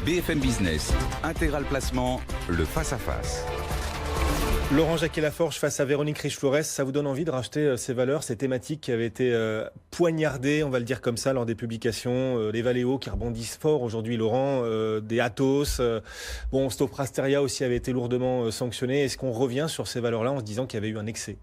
BFM Business, Intégral Placement, le face-à-face. Laurent Jacquet-Laforge face à Véronique Riche-Flores, ça vous donne envie de racheter ces valeurs, ces thématiques qui avaient été poignardées, on va le dire comme ça, lors des publications, les Valeo qui rebondissent fort aujourd'hui, Laurent, des Atos, Sopra Steria aussi avait été lourdement sanctionné. Est-ce qu'on revient sur ces valeurs-là en se disant qu'il y avait eu un excès ?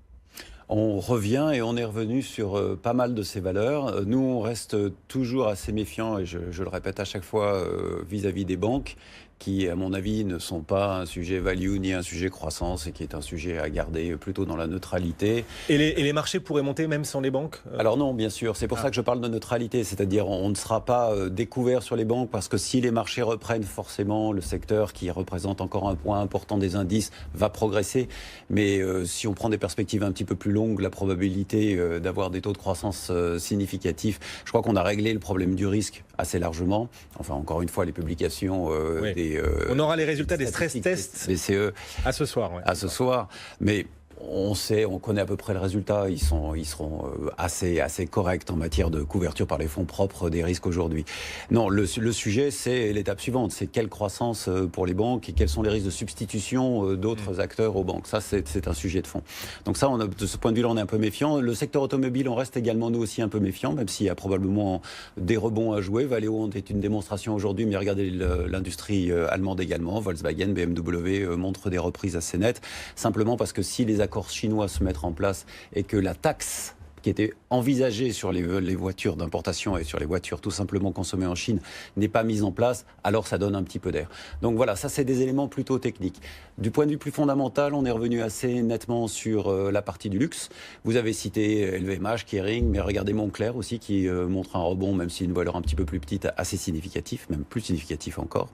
On revient et on est revenu sur pas mal de ces valeurs. Nous, on reste toujours assez méfiants, et je le répète à chaque fois, vis-à-vis des banques, qui, à mon avis, ne sont pas un sujet value ni un sujet croissance, et qui est un sujet à garder plutôt dans la neutralité. Et les marchés pourraient monter même sans les banques ? Alors non, bien sûr. C'est pour ça que je parle de neutralité. C'est-à-dire, on ne sera pas découvert sur les banques, parce que si les marchés reprennent, forcément, le secteur qui représente encore un point important des indices va progresser. Mais si on prend des perspectives un petit peu plus longues, la probabilité d'avoir des taux de croissance significatifs, je crois qu'on a réglé le problème du risque assez largement. Enfin, encore une fois, les publications oui. On aura les résultats des stress tests BCE à ce soir. Ouais. À ce soir. Mais on connaît à peu près le résultat. Ils seront assez corrects en matière de couverture par les fonds propres des risques aujourd'hui. Non, le sujet, c'est l'étape suivante. C'est quelle croissance pour les banques et quels sont les risques de substitution d'autres acteurs aux banques. Ça, c'est un sujet de fond. Donc ça, de ce point de vue-là, on est un peu méfiant. Le secteur automobile, on reste également, nous aussi, un peu méfiant, même s'il y a probablement des rebonds à jouer. Valeo est une démonstration aujourd'hui, mais regardez l'industrie allemande également. Volkswagen, BMW montrent des reprises assez nettes. Simplement parce que si les accords chinois se mettent en place et que la taxe qui était envisagée sur les voitures d'importation et sur les voitures tout simplement consommées en Chine n'est pas mise en place, alors ça donne un petit peu d'air. Donc voilà, ça c'est des éléments plutôt techniques. Du point de vue plus fondamental, on est revenu assez nettement sur la partie du luxe. Vous avez cité LVMH, Kering, mais regardez Moncler aussi qui montre un rebond, même si une valeur un petit peu plus petite, assez significatif, même plus significatif encore.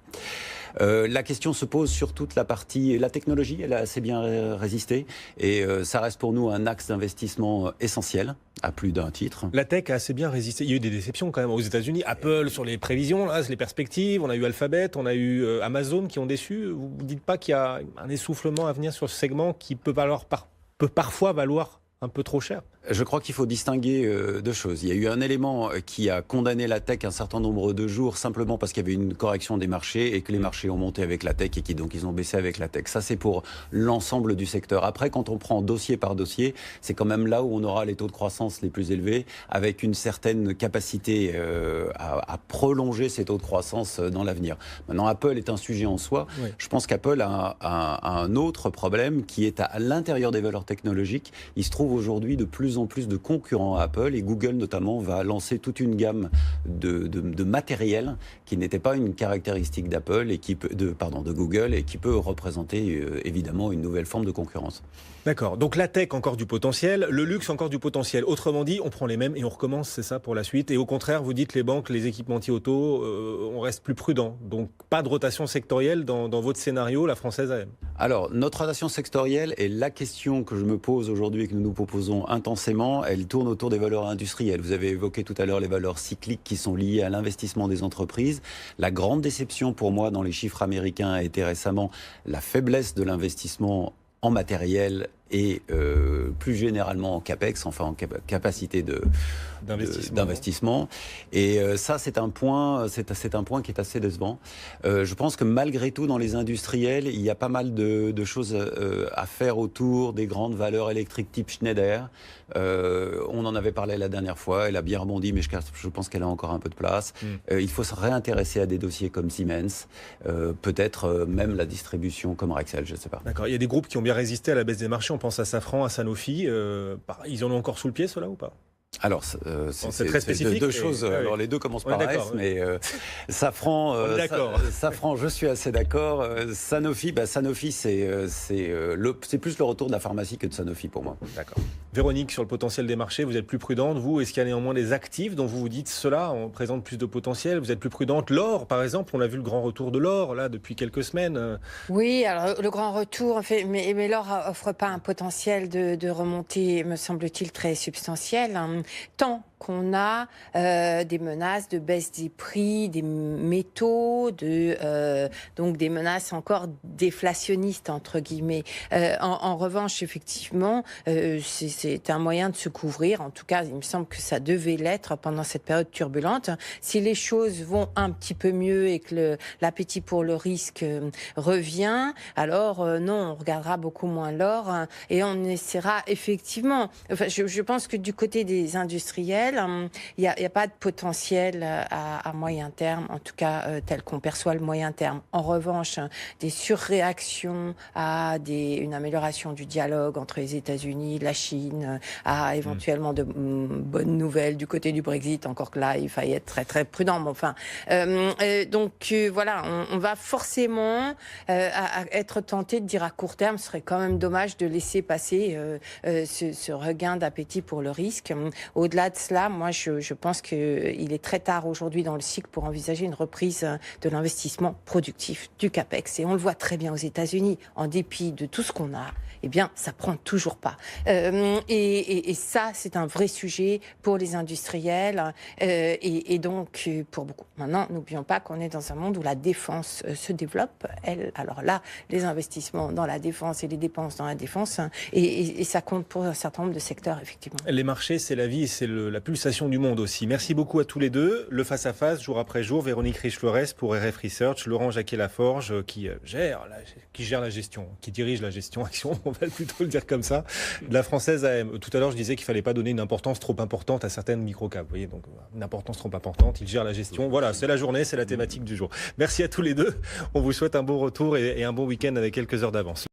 La question se pose sur toute la partie, la technologie, elle a assez bien résisté et ça reste pour nous un axe d'investissement essentiel à plus d'un titre. La tech a assez bien résisté. Il y a eu des déceptions quand même aux États-Unis. Apple sur les prévisions, là, les perspectives. On a eu Alphabet, on a eu Amazon qui ont déçu. Vous ne dites pas qu'il y a un essoufflement à venir sur ce segment qui peut parfois valoir un peu trop cher? Je crois qu'il faut distinguer deux choses. Il y a eu un élément qui a condamné la tech un certain nombre de jours simplement parce qu'il y avait une correction des marchés et que les marchés ont monté avec la tech et donc ils ont baissé avec la tech. Ça, c'est pour l'ensemble du secteur. Après, quand on prend dossier par dossier, c'est quand même là où on aura les taux de croissance les plus élevés avec une certaine capacité à prolonger ces taux de croissance dans l'avenir. Maintenant, Apple est un sujet en soi. Oui. Je pense qu'Apple a un autre problème qui est à l'intérieur des valeurs technologiques. Il se trouve aujourd'hui de plus en plus de concurrents à Apple et Google notamment va lancer toute une gamme de matériel qui n'était pas une caractéristique d'Apple et de Google et qui peut représenter évidemment une nouvelle forme de concurrence. D'accord, donc la tech encore du potentiel, le luxe encore du potentiel. Autrement dit, on prend les mêmes et on recommence, c'est ça pour la suite. Et au contraire, vous dites les banques, les équipementiers auto, on reste plus prudent. Donc pas de rotation sectorielle dans votre scénario, la Française AM. Alors, notre rotation sectorielle est la question que je me pose aujourd'hui et que nous nous proposons intensément. Elle tourne autour des valeurs industrielles. Vous avez évoqué tout à l'heure les valeurs cycliques qui sont liées à l'investissement des entreprises. La grande déception pour moi dans les chiffres américains a été récemment la faiblesse de l'investissement en matériel et plus généralement en CAPEX, enfin en capacité d'investissement. Et ça, c'est un point qui est assez décevant. Je pense que malgré tout, dans les industriels, il y a pas mal de choses à faire autour des grandes valeurs électriques type Schneider. On en avait parlé la dernière fois, elle a bien rebondi, mais je pense qu'elle a encore un peu de place. Il faut se réintéresser à des dossiers comme Siemens, peut-être même la distribution comme Rexel, je ne sais pas. D'accord, il y a des groupes qui ont bien résisté à la baisse des marchés. On pense à Safran, à Sanofi. Ils en ont encore sous le pied, ceux-là, ou pas? Alors, c'est très spécifique. Deux choses. Alors, les deux commencent par S, mais Safran, je suis assez d'accord. Sanofi, c'est plus le retour de la pharmacie que de Sanofi pour moi. D'accord. Véronique, sur le potentiel des marchés, vous êtes plus prudente, vous? Est-ce qu'il y a néanmoins des actifs dont vous vous dites ceux-là présentent plus de potentiel? Vous êtes plus prudente? L'or, par exemple, on a vu le grand retour de l'or, là, depuis quelques semaines. Oui, alors le grand retour, mais l'or offre pas un potentiel de remontée, me semble-t-il, très substantiel. tant qu'on a des menaces de baisse des prix, des métaux, donc des menaces encore déflationnistes, entre guillemets. En revanche, effectivement, c'est un moyen de se couvrir. En tout cas, il me semble que ça devait l'être pendant cette période turbulente. Si les choses vont un petit peu mieux et que l'appétit pour le risque revient, alors non, on regardera beaucoup moins l'or et on essaiera effectivement... Enfin, je pense que du côté des industriels, il n'y a pas de potentiel à moyen terme, en tout cas tel qu'on perçoit le moyen terme. En revanche, des surréactions à une amélioration du dialogue entre les États-Unis, la Chine, à éventuellement de bonnes nouvelles du côté du Brexit, encore que là, il faille être très très prudent. Mais enfin, donc voilà, on va forcément à être tenté de dire à court terme, ce serait quand même dommage de laisser passer ce regain d'appétit pour le risque. Au-delà de cela, moi, je pense qu'il est très tard aujourd'hui dans le cycle pour envisager une reprise de l'investissement productif, du CAPEX. Et on le voit très bien aux États-Unis, en dépit de tout ce qu'on a, eh bien, ça prend toujours pas. Et ça, c'est un vrai sujet pour les industriels et donc pour beaucoup. Maintenant, n'oublions pas qu'on est dans un monde où la défense se développe. Alors là, les investissements dans la défense et les dépenses dans la défense, et ça compte pour un certain nombre de secteurs, effectivement. Les marchés, c'est la vie, c'est la pulsation du monde aussi. Merci beaucoup à tous les deux. Le face-à-face, jour après jour, Véronique Riche-Flores pour RF Research, Laurent Jacquet-Laforge qui gère la gestion, qui dirige la gestion action, on va plutôt le dire comme ça, de la Française AM. Tout à l'heure, je disais qu'il fallait pas donner une importance trop importante à certaines micro-caps. Vous voyez, donc une importance trop importante, il gère la gestion. Voilà, c'est la journée, c'est la thématique du jour. Merci à tous les deux. On vous souhaite un bon retour et un bon week-end avec quelques heures d'avance.